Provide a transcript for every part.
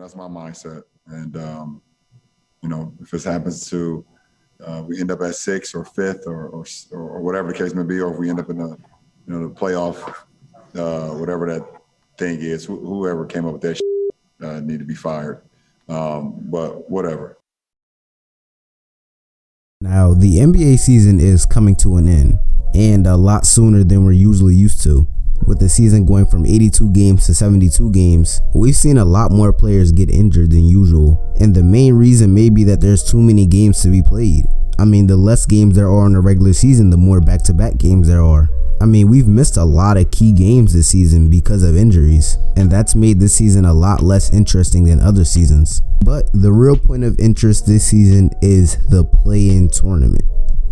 That's my mindset. And, if this happens to, we end up at 6th or 5th or whatever the case may be, or if we end up in the playoff, whatever that thing is, whoever came up with that need to be fired. But whatever. Now, the NBA season is coming to an end, and a lot sooner than we're usually used to. With the season going from 82 games to 72 games, we've seen a lot more players get injured than usual. And the main reason may be that there's too many games to be played. I mean, the less games there are in the regular season, the more back-to-back games there are. I mean, we've missed a lot of key games this season because of injuries, and that's made this season a lot less interesting than other seasons. But the real point of interest this season is the play-in tournament.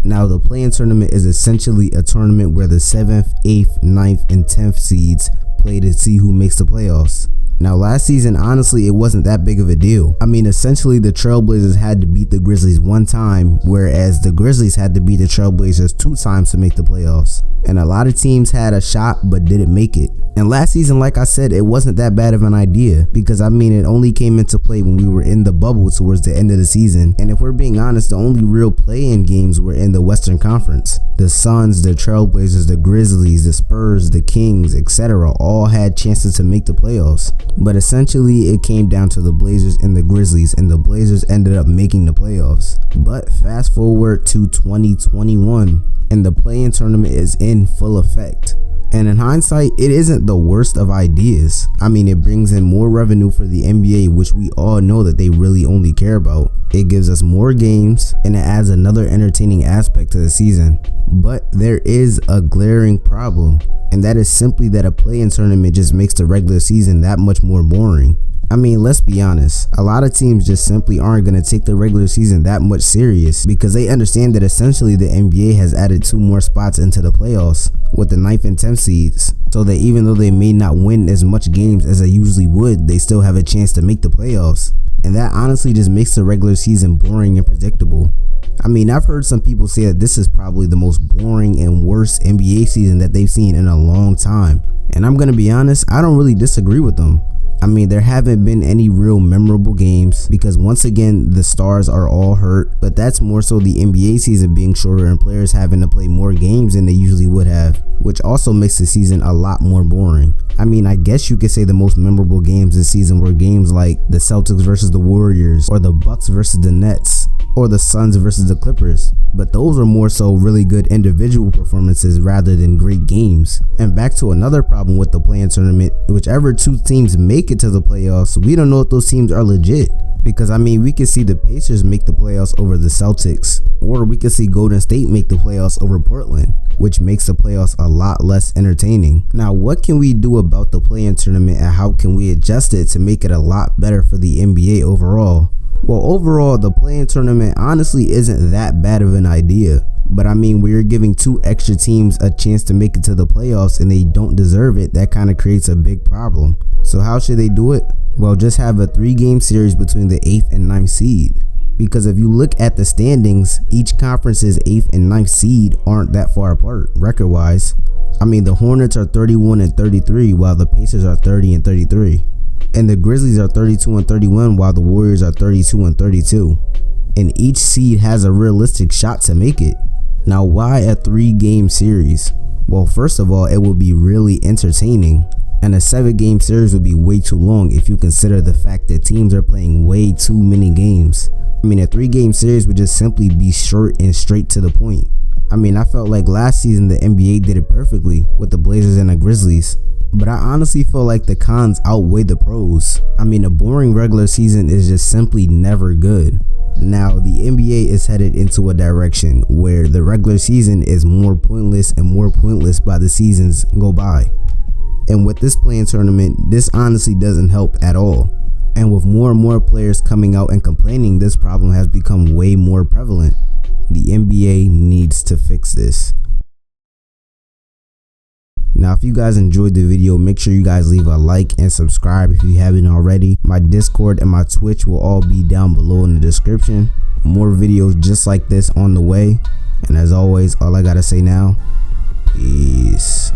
Now, the play-in tournament is essentially a tournament where the 7th, 8th, 9th, and 10th seeds play to see who makes the playoffs. Now, last season, honestly, it wasn't that big of a deal. I mean, essentially, the Trailblazers had to beat the Grizzlies one time, whereas the Grizzlies had to beat the Trailblazers 2 times to make the playoffs. And a lot of teams had a shot but didn't make it. And last season, like I said, it wasn't that bad of an idea because, I mean, it only came into play when we were in the bubble towards the end of the season. And if we're being honest, the only real play-in games were in the Western Conference. The Suns, the Trailblazers, the Grizzlies, the Spurs, the Kings, etc. all had chances to make the playoffs. But essentially, it came down to the Blazers and the Grizzlies, and the Blazers ended up making the playoffs. But fast forward to 2021, and the play-in tournament is in full effect. And in hindsight, it isn't the worst of ideas. I mean, it brings in more revenue for the NBA, which we all know that they really only care about. It gives us more games, and it adds another entertaining aspect to the season. But there is a glaring problem, and that is simply that a play-in tournament just makes the regular season that much more boring. I mean, let's be honest, a lot of teams just simply aren't going to take the regular season that much serious because they understand that essentially the NBA has added 2 more spots into the playoffs with the 9th and 10th seeds, so that even though they may not win as much games as they usually would, they still have a chance to make the playoffs. And that honestly just makes the regular season boring and predictable. I mean, I've heard some people say that this is probably the most boring and worst NBA season that they've seen in a long time. And I'm going to be honest, I don't really disagree with them. I mean, there haven't been any real memorable games because once again, the stars are all hurt, but that's more so the NBA season being shorter and players having to play more games than they usually would have, which also makes the season a lot more boring. I mean, I guess you could say the most memorable games this season were games like the Celtics versus the Warriors, or the Bucks versus the Nets, or the Suns versus the Clippers, but those are more so really good individual performances rather than great games. And back to another problem with the play-in tournament, whichever 2 teams make it to the playoffs, we don't know if those teams are legit. Because I mean, we could see the Pacers make the playoffs over the Celtics, or we could see Golden State make the playoffs over Portland, which makes the playoffs a lot less entertaining. Now, what can we do about the play-in tournament, and how can we adjust it to make it a lot better for the NBA overall? Well, overall, the play-in tournament honestly isn't that bad of an idea. But I mean, when you're giving 2 extra teams a chance to make it to the playoffs and they don't deserve it, that kind of creates a big problem. So how should they do it? Well, just have a 3-game series between the 8th and 9th seed. Because if you look at the standings, each conference's 8th and 9th seed aren't that far apart record-wise. I mean, the Hornets are 31 and 33 while the Pacers are 30 and 33. And the Grizzlies are 32 and 31 while the Warriors are 32 and 32. And each seed has a realistic shot to make it. Now, why a 3-game series? Well, first of all, it would be really entertaining. And a 7-game series would be way too long if you consider the fact that teams are playing way too many games. I mean, a 3-game series would just simply be short and straight to the point. I mean, I felt like last season the NBA did it perfectly with the Blazers and the Grizzlies. But I honestly feel like the cons outweigh the pros. I mean, a boring regular season is just simply never good. Now, the NBA is headed into a direction where the regular season is more pointless and more pointless by the seasons go by. And with this play-in tournament, this honestly doesn't help at all. And with more and more players coming out and complaining, this problem has become way more prevalent. The NBA needs to fix this. Now, if you guys enjoyed the video, make sure you guys leave a like and subscribe if you haven't already. My Discord and my Twitch will all be down below in the description. More videos just like this on the way. And as always, all I gotta say now, peace.